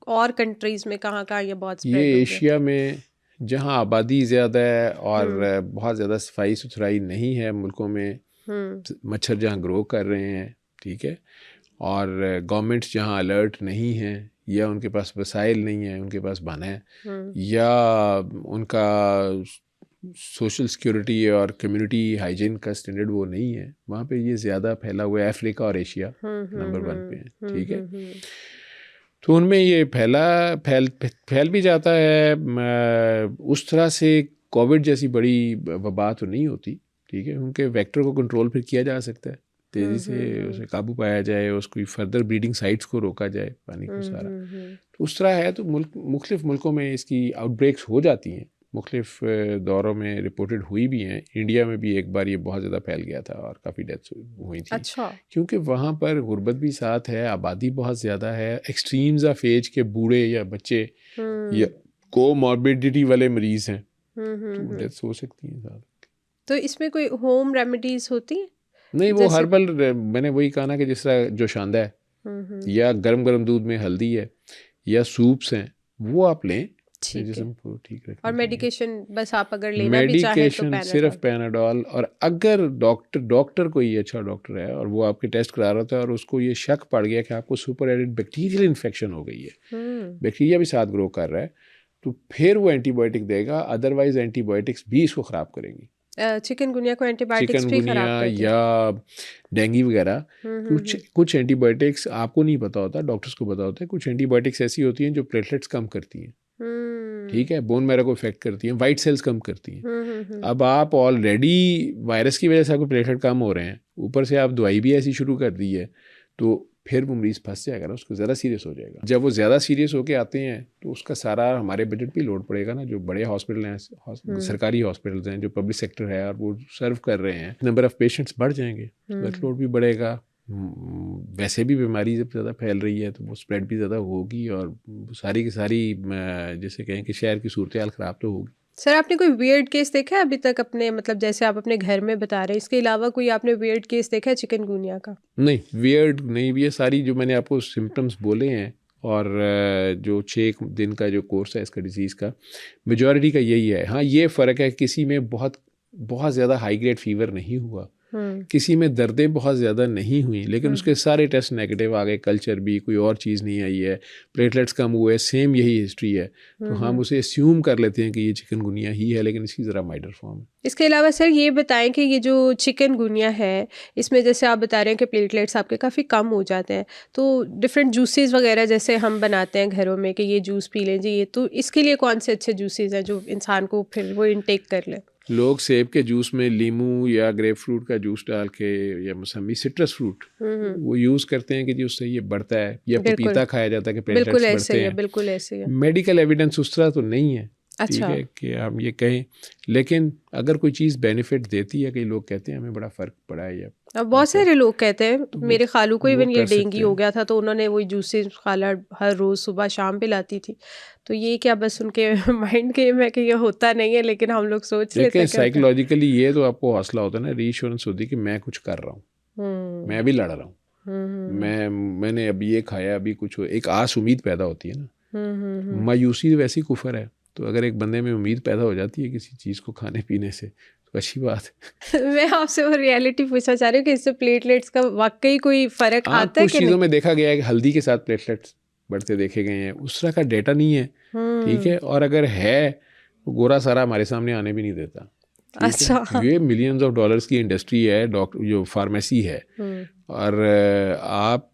और कंट्रीज में कहाँ कहाँ ये बहुत स्प्रेड हो गया? ये एशिया में जहाँ आबादी ज़्यादा है और बहुत ज़्यादा सफाई सुथराई नहीं है मुल्कों में, मच्छर जहाँ ग्रो कर रहे हैं, ठीक है, और गवर्नमेंट्स जहाँ अलर्ट नहीं हैं या उनके पास वसाइल नहीं है, उनके पास बहाना है, या उनका सोशल सिक्योरिटी और कम्युनिटी हाइजीन का स्टैंडर्ड वो नहीं है, वहाँ पे ये ज़्यादा फैला हुआ है। अफ्रीका और एशिया नंबर 1 पे है, ठीक है। तो उनमें ये फैल भी जाता है। उस तरह से कोविड जैसी बड़ी वबा तो नहीं होती, ठीक है। उनके वेक्टर को कंट्रोल फिर किया जा सकता है, तेज़ी से उसे काबू पाया जाए, उसकी फर्दर ब्रीडिंग साइट्स को रोका जाए, पानी को सारा। तो उस तरह है। तो मुख्तलिफ मुल्कों में इसकी आउटब्रेक्स हो जाती हैं, मुख्तलिफ दौरों में रिपोर्टेड हुई भी हैं। इंडिया में भी एक बार ये बहुत ज़्यादा फैल गया था और काफ़ी डेथ्स हुई थी। अच्छा। क्योंकि वहाँ पर गुर्बत भी साथ है, आबादी बहुत ज़्यादा है, एक्सट्रीम्स ऑफ एज के बूढ़े या बच्चे या कोमॉर्बिडिटी वाले मरीज़ हैं, तो डेथ्स हो सकती हैं साथ। तो इसमें कोई होम रेमेडीज होती हैं? नहीं, वो हर्बल, मैंने वही कहा ना कि जिस तरह जो शांदा है या गरम गरम दूध में हल्दी है या सूप्स हैं, वो आप लें जिस्म को ठीक रखने। और मेडिकेशन बस आप अगर लेना भी चाहें तो पैनाडोल, सिर्फ पैनाडोल। और अगर डॉक्टर कोई अच्छा डॉक्टर है और वो आपके टेस्ट करा रहा था और उसको ये शक पड़ गया कि आपको सुपर एडेड बैक्टीरियल इन्फेक्शन हो गई है, बैक्टीरिया भी साथ ग्रो कर रहा है, तो फिर वो एंटीबायोटिक देगा। अदरवाइज एंटीबायोटिक्स भी इसको ख़राब करेंगी। चिकनगुनिया को एंटीबायोटिक्स भी खराब करती है, या डेंगू वगैरह। कुछ एंटीबायोटिक्स आपको नहीं पता होता, डॉक्टर्स को पता होता है। कुछ एंटीबायोटिक्स ऐसी होती हैं जो प्लेटलेट्स कम करती हैं, ठीक है, बोन मैरो को इफेक्ट करती हैं, वाइट सेल्स कम करती हैं। अब आप ऑलरेडी वायरस की वजह से आपको प्लेटलेट कम हो रहे हैं, ऊपर से आप दवाई भी ऐसी शुरू कर दी है, तो फिर वो मरीज़ फंस जाएगा ना, उसको ज़्यादा सीरियस हो जाएगा। जब वो ज़्यादा सीरियस होके आते हैं तो उसका सारा हमारे बजट पे लोड पड़ेगा ना। जो बड़े हॉस्पिटल हैं, सरकारी हॉस्पिटल्स हैं, जो पब्लिक सेक्टर है और वो सर्व कर रहे हैं, नंबर ऑफ़ पेशेंट्स बढ़ जाएंगे, वर्कलोड भी बढ़ेगा। वैसे भी बीमारी जब ज़्यादा फैल रही है तो वो स्प्रेड भी ज़्यादा होगी और सारी की सारी जैसे कहें कि शहर की सूरत हाल ख़राब तो होगी। सर, आपने कोई वियर्ड केस देखा है अभी तक अपने, मतलब जैसे आप अपने घर में बता रहे हैं, इसके अलावा कोई आपने वियर्ड केस देखा है चिकनगुनिया का? नहीं, वियर्ड नहीं, ये सारी जो मैंने आपको सिम्टम्स बोले हैं और जो 6 दिन का जो कोर्स है इसका डिज़ीज़ का, मेजॉरिटी का यही है। हाँ, ये फ़र्क है, किसी में बहुत ज़्यादा हाई ग्रेड फीवर नहीं हुआ, किसी में दर्दें बहुत ज़्यादा नहीं हुई, लेकिन उसके सारे टेस्ट नेगेटिव आ गए, कल्चर भी, कोई और चीज़ नहीं आई है, प्लेटलेट्स कम हुए, सेम यही हिस्ट्री है। तो हम उसे अस्यूम कर लेते हैं कि ये चिकनगुनिया ही है, लेकिन इसकी ज़रा माइल्डर फॉर्म है। इसके अलावा सर ये बताएं कि ये जो चिकनगुनिया है, इसमें जैसे आप बता रहे हैं कि प्लेटलेट्स आपके काफ़ी कम हो जाते हैं, तो डिफरेंट जूसेस वगैरह जैसे हम बनाते हैं घरों में कि ये जूस पी लें जी, ये तो इसके लिए कौन से अच्छे जूसेस हैं जो इंसान को फिर वो इनटेक कर ले? लोग सेब के जूस में लीमू या ग्रेप फ्रूट का जूस डाल के या मौसमी सिट्रस फ्रूट वो यूज़ करते हैं कि जी उससे ये बढ़ता है, या पपीता खाया जाता है कि प्लेटलेट्स बढ़ते हैं। बिल्कुल ऐसे ही है। मेडिकल एविडेंस उस तरह तो नहीं है, ठीक है, कि हम ये कहें, लेकिन अगर कोई चीज़ बेनिफिट देती है, कई लोग कहते हैं हमें बड़ा फ़र्क पड़ा है। या अब बहुत सारे लोग कहते हैं, मेरे खालू को इवन ये डेंगू हो गया था तो उन्होंने वही जूसेस खाला हर रोज़ सुबह शाम पिलाती थी। तो ये क्या बस उनके माइंड गेम है कि ये होता नहीं है, लेकिन हम लोग सोच लेते हैं। साइकोलॉजिकली ये तो आपको हौसला होता है ना, रीअश्योरेंस होती है कि मैं कुछ कर रहा हूँ, मैं अभी लड़ रहा हूँ, मैंने अभी ये खाया, अभी कुछ, एक आस उम्मीद पैदा होती है ना। मायूसी वैसी कुफर है, तो अगर एक बंदे में उम्मीद पैदा हो जाती है किसी चीज़ को खाने पीने से तो अच्छी बात है। मैं आपसे वो रियलिटी पूछना चाह रही हूँ कि इससे प्लेटलेट्स का वाकई कोई फ़र्क आता है कि नहीं? कुछ चीज़ों में देखा गया है कि हल्दी के साथ प्लेटलेट्स बढ़ते देखे गए हैं, उस तरह का डेटा नहीं है, ठीक है। और अगर है तो गोरा सारा हमारे सामने आने भी नहीं देता। अच्छा, ये मिलियंस ऑफ डॉलर्स की इंडस्ट्री है, जो फार्मेसी है, और आप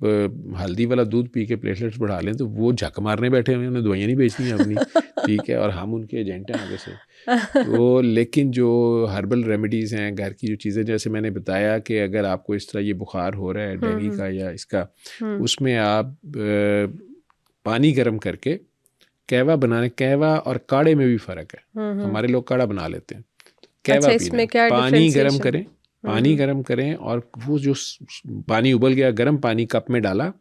हल्दी वाला दूध पी के प्लेटलेट्स बढ़ा लें तो वो झक मारने बैठे हुए, उन्हें दवाइयाँ नहीं बेचनी है अपनी, ठीक है, और हम उनके एजेंट हैं आगे से। तो लेकिन जो हर्बल रेमेडीज़ हैं, घर की जो चीज़ें, जैसे मैंने बताया कि अगर आपको इस तरह ये बुखार हो रहा है डेंगू का या इसका, उसमें आप पानी गर्म करके कहवा बनाने, कहवा और काढ़े में भी फ़र्क है। हमारे लोग काढ़ा बना लेते हैं, कहवा पीना, पानी गर्म करें, पानी गर्म करें और वो जो पानी उबल गया, गर्म पानी कप में डाला,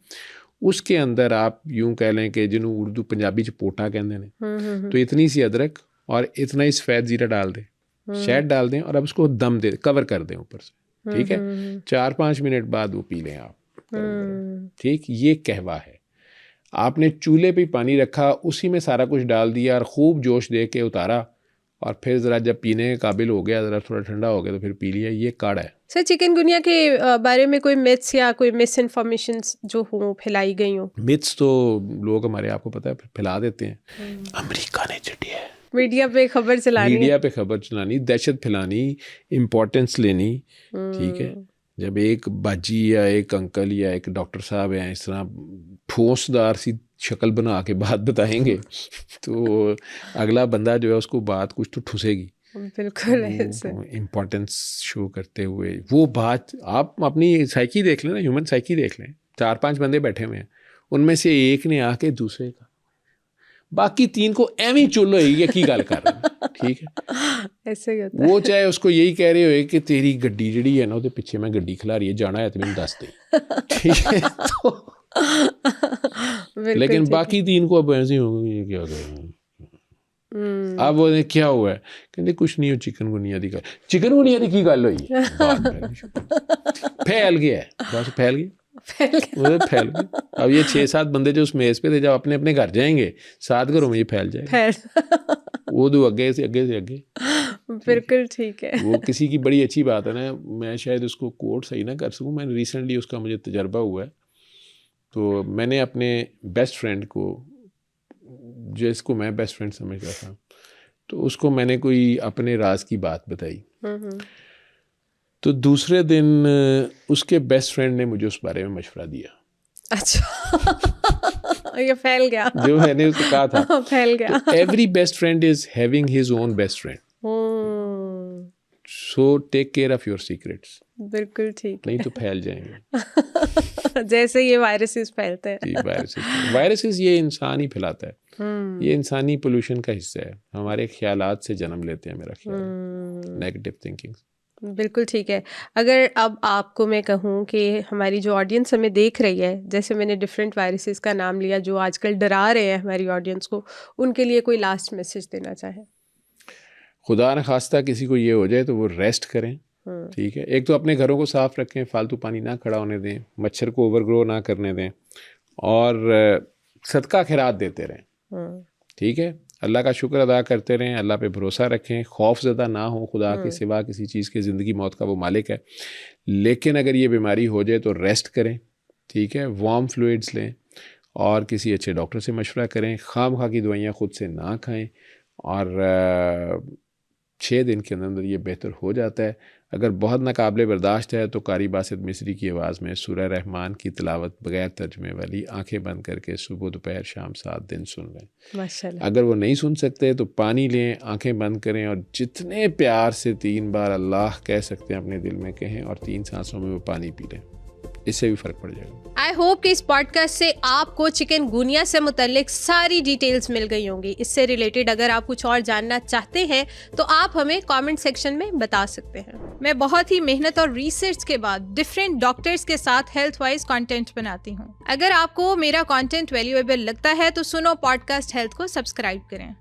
उसके अंदर आप यूं कह लें कि जिन्हों उर्दू पंजाबी च पोटा कहते हैं, तो इतनी सी अदरक और इतना ही सफ़ेद ज़ीरा डाल दें, शहद डाल दें और अब उसको दम दे, कवर कर दें ऊपर से, ठीक है। 4-5 मिनट बाद वो पी लें आप, ठीक। ये कहवा है। आपने चूल्हे पे पानी रखा, उसी में सारा कुछ डाल दिया और खूब जोश दे के उतारा, और फिर ज़रा जब पीने के काबिल हो गया, ज़रा थोड़ा ठंडा हो गया तो फिर पी लिया। ये काढ़ा है। सर, चिकनगुनिया के बारे में कोई मिथ्स या कोई मिस इन्फॉर्मेशन जो हो, फैलाई गई हो? मिथ्स तो लोग हमारे, आपको पता है, फैला देते हैं। अमेरिका ने चिटिया है, मीडिया पे खबर चलानी मीडिया पे खबर चलानी, दहशत फैलानी, इम्पोर्टेंस लेनी, ठीक है। जब एक बाजी या एक अंकल या एक डॉक्टर साहब हैं इस तरह ठोसदार सी शक्ल बना के बात बताएंगे तो अगला बंदा जो है उसको बात कुछ तो ठुसेगी। बिल्कुल इम्पोर्टेंस शो करते हुए वो बात, आप अपनी साइकी देख लें ना, ह्यूमन साइकी देख लें, 4-5 बंदे बैठे हुए हैं, उनमें से एक ने आके दूसरे का, बाकी 3 को एवं चुल होगी की गल कर रहे हैं, ठीक है। ऐसे ही होता है। वो चाहे उसको यही कह रहे हो कि तेरी गड्डी जिहड़ी है ना उसके पीछे मैं गड्डी खिला रही है, जाना है तो मैंने दस दे, ठीक है। तो लेकिन बाकी 3 को अब ऐसे हो गए, ये क्या कर रहे हैं। अब वो क्या हुआ है, कहते कुछ नहीं हो, चिकनगुनिया की गल, चिकनगुनिया की गल हुई फैल गया है, बस फैल गया। अब ये 6-7 बंदे जो उस मेज पे थे, जब अपने अपने घर जाएंगे 7 घरों में ये फैल जाएगा, वो तो आगे से आगे। बिल्कुल ठीक है। वो किसी की बड़ी अच्छी बात है ना, मैं शायद उसको कोट सही ना कर सकूं, मैंने रिसेंटली उसका मुझे तजर्बा हुआ है। तो मैंने अपने बेस्ट फ्रेंड को, जिसको मैं बेस्ट फ्रेंड समझता था, तो उसको मैंने कोई अपने राज की बात बताई, तो दूसरे दिन उसके बेस्ट फ्रेंड ने मुझे उस बारे में मशवरा दिया। अच्छा ये फैल गया जो मैंने उसको कहा था फैल गया। Every best friend is having his own best friend, so take care of your secrets. बिल्कुल ठीक, नहीं तो फैल जाएंगे जैसे ये वायरसेस फैलते हैं। जी, वायरसेस ये इंसान ही फैलाता है, ये इंसानी पोल्यूशन का हिस्सा है, हमारे ख्यालात से जन्म लेते हैं, मेरा ख्याल नेगेटिव थिंकिंग। बिल्कुल ठीक है। अगर अब आपको मैं कहूँ कि हमारी जो ऑडियंस हमें देख रही है, जैसे मैंने डिफरेंट वायरसेस का नाम लिया जो आजकल डरा रहे हैं हमारी ऑडियंस को, उनके लिए कोई लास्ट मैसेज देना चाहे? खुदा न खास्ता किसी को ये हो जाए तो वो रेस्ट करें, ठीक है। एक तो अपने घरों को साफ़ रखें, फालतू पानी ना खड़ा होने दें, मच्छर को ओवरग्रो ना करने दें, और सदका खैरात देते रहें, ठीक है। अल्लाह का शुक्र अदा करते रहें, अल्लाह पे भरोसा रखें, खौफ ज़दा ना हो, खुदा के सिवा किसी चीज़ के, ज़िंदगी मौत का वो मालिक है। लेकिन अगर ये बीमारी हो जाए तो रेस्ट करें, ठीक है, वार्म फ्लूइड्स लें और किसी अच्छे डॉक्टर से मशवरा करें, खामखा की दवाइयाँ ख़ुद से ना खाएं, और 6 दिन के अंदर ये बेहतर हो जाता है। अगर बहुत नाकाबिले बर्दाश्त है तो कारी बासित मिस्री की आवाज़ में सूरह रहमान की तिलावत बगैर तर्जमे वाली आंखें बंद करके सुबह दोपहर शाम 7 दिन सुन लें माशाल्लाह। अगर वो नहीं सुन सकते तो पानी लें, आंखें बंद करें और जितने प्यार से 3 बार अल्लाह कह सकते हैं अपने दिल में कहें, और 3 सांसों में वो पानी पी लें, इससे भी फ़र्क पड़ जाएगा। आई होप कि इस पॉडकास्ट से आपको चिकनगुनिया से मुतल्लिक सारी डिटेल्स मिल गई होंगी। इससे रिलेटेड अगर आप कुछ और जानना चाहते हैं तो आप हमें कमेंट सेक्शन में बता सकते हैं। मैं बहुत ही मेहनत और रिसर्च के बाद डिफरेंट डॉक्टर्स के साथ हेल्थ वाइज कंटेंट बनाती हूँ। अगर आपको मेरा कंटेंट वैल्यूएबल लगता है तो सुनो पॉडकास्ट हेल्थ को सब्सक्राइब करें।